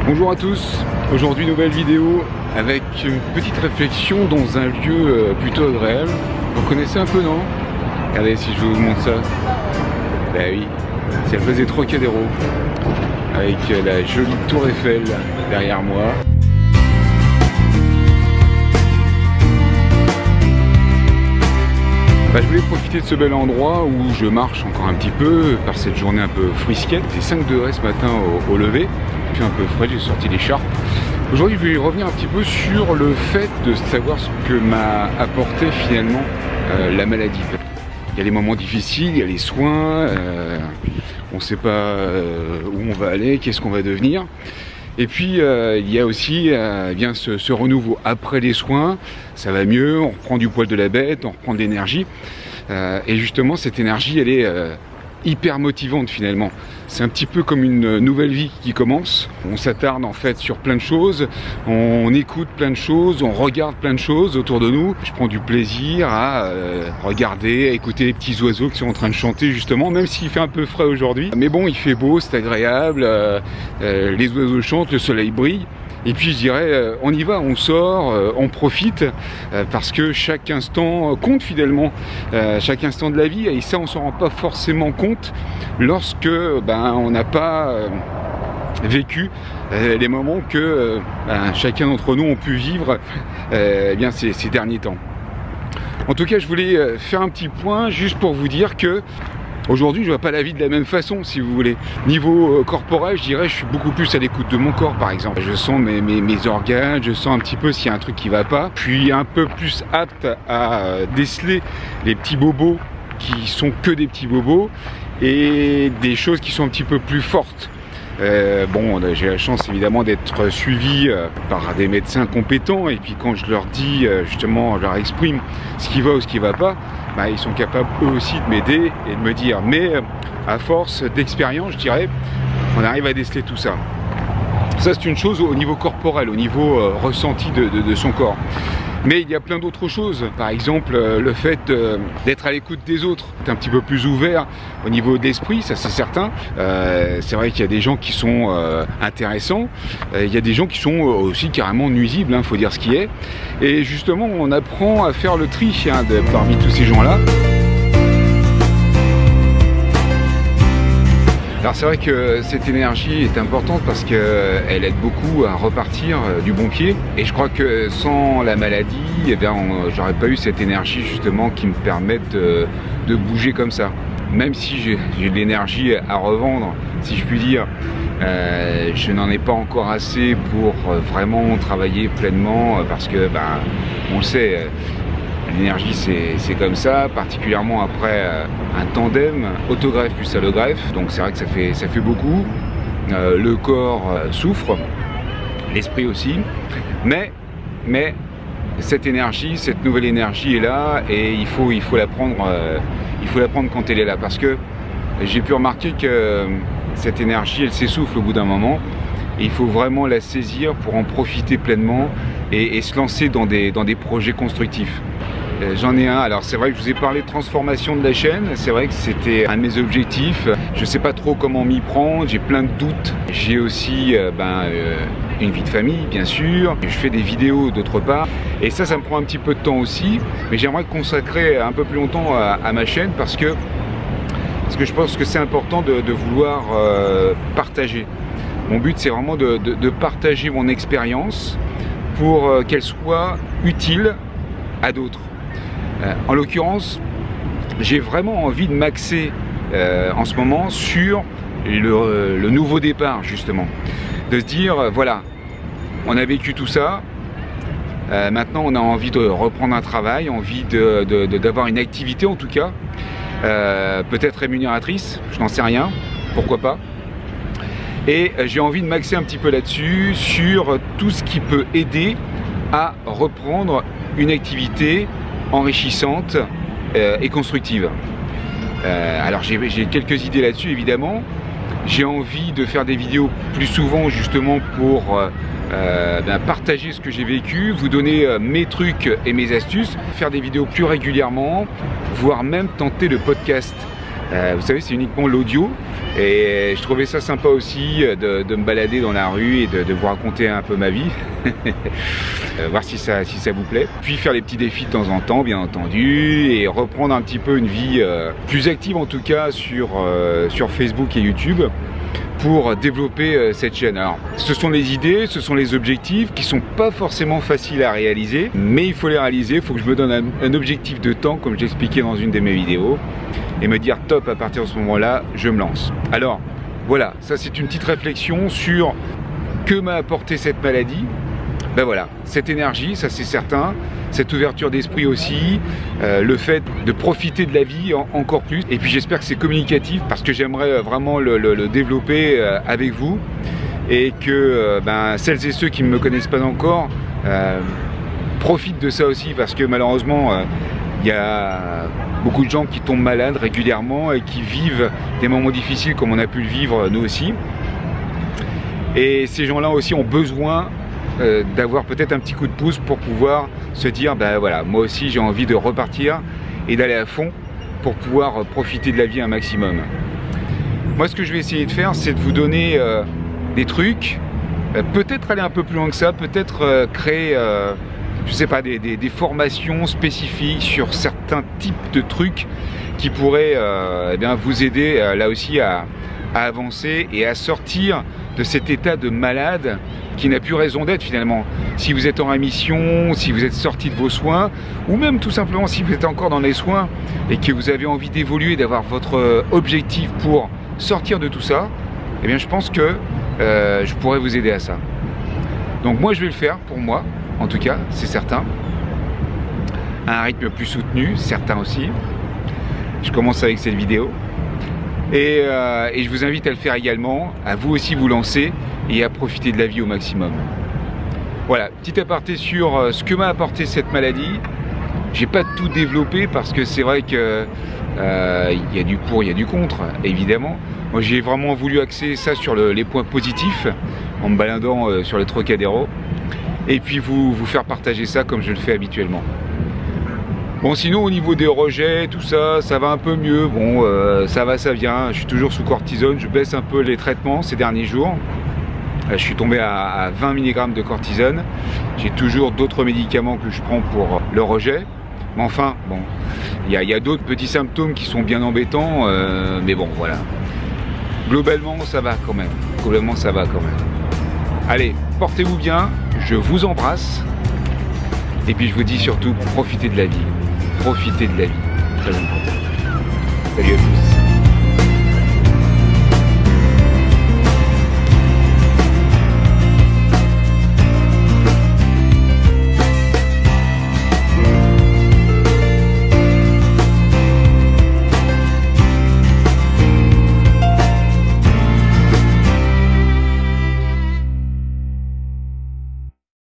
Bonjour à tous, aujourd'hui nouvelle vidéo avec une petite réflexion dans un lieu plutôt agréable. Vous connaissez un peu, non? Regardez si je vous montre ça. Ben oui, c'est la place des Trocadéro avec la jolie tour Eiffel derrière moi. Je voulais profiter de ce bel endroit où je marche encore un petit peu par cette journée un peu frisquette. C'est 5 degrés ce matin au lever. Il fait un peu frais, j'ai sorti l'écharpe. Aujourd'hui, je vais revenir un petit peu sur le fait de savoir ce que m'a apporté finalement la maladie. Il y a les moments difficiles, il y a les soins, on ne sait pas où on va aller, qu'est-ce qu'on va devenir. Et puis il y a aussi bien ce renouveau après les soins, ça va mieux, on reprend du poil de la bête, on reprend de l'énergie. Et justement cette énergie elle est hyper motivante finalement. C'est un petit peu comme une nouvelle vie qui commence. On s'attarde en fait sur plein de choses, on écoute plein de choses, on regarde plein de choses autour de nous. Je prends du plaisir à regarder, à écouter les petits oiseaux qui sont en train de chanter justement, même s'il fait un peu frais aujourd'hui. Mais bon, il fait beau, c'est agréable, les oiseaux chantent, le soleil brille. Et puis je dirais, on y va, on sort, on profite, parce que chaque instant compte fidèlement, chaque instant de la vie, et ça on s'en rend pas forcément compte lorsque on n'a pas vécu les moments que chacun d'entre nous ont pu vivre bien ces derniers temps. En tout cas, je voulais faire un petit point juste pour vous dire que aujourd'hui, je vois pas la vie de la même façon, si vous voulez. Niveau corporel, je dirais, je suis beaucoup plus à l'écoute de mon corps, par exemple. Je sens mes organes, je sens un petit peu s'il y a un truc qui va pas. Je suis un peu plus apte à déceler les petits bobos qui sont que des petits bobos et des choses qui sont un petit peu plus fortes. J'ai la chance évidemment d'être suivi par des médecins compétents, et puis quand je leur dis justement, je leur exprime ce qui va ou ce qui va pas, ils sont capables eux aussi de m'aider et de me dire, mais à force d'expérience, je dirais, on arrive à déceler tout ça. Ça c'est une chose au niveau corporel, au niveau ressenti de son corps. Mais il y a plein d'autres choses, par exemple le fait d'être à l'écoute des autres, d'être un petit peu plus ouvert au niveau d'esprit, ça c'est certain. C'est vrai qu'il y a des gens qui sont intéressants, il y a des gens qui sont aussi carrément nuisibles, faut dire ce qui est. Et justement on apprend à faire le tri parmi tous ces gens-là. Alors c'est vrai que cette énergie est importante parce qu'elle aide beaucoup à repartir du bon pied, et je crois que sans la maladie, j'aurais pas eu cette énergie justement qui me permette de bouger comme ça. Même si j'ai de l'énergie à revendre, si je puis dire, je n'en ai pas encore assez pour vraiment travailler pleinement, parce que on le sait, l'énergie c'est comme ça, particulièrement après un tandem autogreffe plus allogreffe, donc c'est vrai que ça fait beaucoup. Le corps souffre, l'esprit aussi, mais cette énergie, cette nouvelle énergie est là, et il faut la prendre quand elle est là, parce que j'ai pu remarquer que cette énergie elle s'essouffle au bout d'un moment, et il faut vraiment la saisir pour en profiter pleinement et se lancer dans des projets constructifs. J'en ai un, alors c'est vrai que je vous ai parlé de transformation de la chaîne, c'est vrai que c'était un de mes objectifs. Je ne sais pas trop comment m'y prendre, j'ai plein de doutes. J'ai aussi une vie de famille bien sûr, je fais des vidéos d'autre part, et ça me prend un petit peu de temps aussi, mais j'aimerais consacrer un peu plus longtemps à ma chaîne, parce que je pense que c'est important de vouloir partager. Mon but c'est vraiment de partager mon expérience pour qu'elle soit utile à d'autres. En l'occurrence, j'ai vraiment envie de m'axer en ce moment sur le nouveau départ justement. De se dire, voilà, on a vécu tout ça, maintenant on a envie de reprendre un travail, envie d'avoir une activité en tout cas, peut-être rémunératrice, je n'en sais rien, pourquoi pas. Et j'ai envie de m'axer un petit peu là-dessus, sur tout ce qui peut aider à reprendre une activité enrichissante et constructive. Alors j'ai quelques idées là-dessus évidemment. J'ai envie de faire des vidéos plus souvent justement pour partager ce que j'ai vécu, vous donner mes trucs et mes astuces, faire des vidéos plus régulièrement, voire même tenter le podcast. Vous savez, c'est uniquement l'audio et je trouvais ça sympa aussi de me balader dans la rue et de vous raconter un peu ma vie, voir si ça vous plaît. Puis faire des petits défis de temps en temps, bien entendu, et reprendre un petit peu une vie plus active en tout cas sur Facebook et YouTube pour développer cette chaîne. Alors, ce sont les idées, ce sont les objectifs qui sont pas forcément faciles à réaliser, mais il faut les réaliser. Il faut que je me donne un objectif de temps, comme j'expliquais dans une de mes vidéos, et me dire top, à partir de ce moment-là, je me lance. Alors, voilà, ça c'est une petite réflexion sur que m'a apporté cette maladie. Ben voilà, cette énergie, ça c'est certain, cette ouverture d'esprit aussi, le fait de profiter de la vie encore plus. Et puis j'espère que c'est communicatif parce que j'aimerais vraiment le développer avec vous et que celles et ceux qui ne me connaissent pas encore profitent de ça aussi, parce que malheureusement il y a beaucoup de gens qui tombent malades régulièrement et qui vivent des moments difficiles comme on a pu le vivre nous aussi. Et ces gens-là aussi ont besoin d'avoir peut-être un petit coup de pouce pour pouvoir se dire ben voilà, moi aussi j'ai envie de repartir et d'aller à fond pour pouvoir profiter de la vie un maximum. Moi ce que je vais essayer de faire, c'est de vous donner des trucs, peut-être aller un peu plus loin que ça, peut-être créer je sais pas, des formations spécifiques sur certains types de trucs qui pourraient vous aider là aussi à avancer et à sortir de cet état de malade qui n'a plus raison d'être finalement. Si vous êtes en rémission, si vous êtes sorti de vos soins, ou même tout simplement si vous êtes encore dans les soins et que vous avez envie d'évoluer, d'avoir votre objectif pour sortir de tout ça, eh bien je pense que je pourrais vous aider à ça. Donc moi je vais le faire pour moi, en tout cas, c'est certain. À un rythme plus soutenu, certain aussi. Je commence avec cette vidéo. Et je vous invite à le faire également, à vous aussi vous lancer et à profiter de la vie au maximum. Voilà, petit aparté sur ce que m'a apporté cette maladie. J'ai pas tout développé parce que c'est vrai que il y a du pour, il y a du contre, évidemment. Moi j'ai vraiment voulu axer ça sur les points positifs en me baladant sur le Trocadéro et puis vous faire partager ça comme je le fais habituellement. Bon, sinon au niveau des rejets, tout ça, ça va un peu mieux. Bon, ça va, ça vient. Je suis toujours sous cortisone. Je baisse un peu les traitements ces derniers jours. Je suis tombé à 20 mg de cortisone. J'ai toujours d'autres médicaments que je prends pour le rejet. Mais enfin, bon, il y a d'autres petits symptômes qui sont bien embêtants. Mais bon, voilà. Globalement, ça va quand même. Globalement, ça va quand même. Allez, portez-vous bien. Je vous embrasse. Et puis je vous dis surtout, profitez de la vie. Profitez de la vie. Très important. Salut à tous.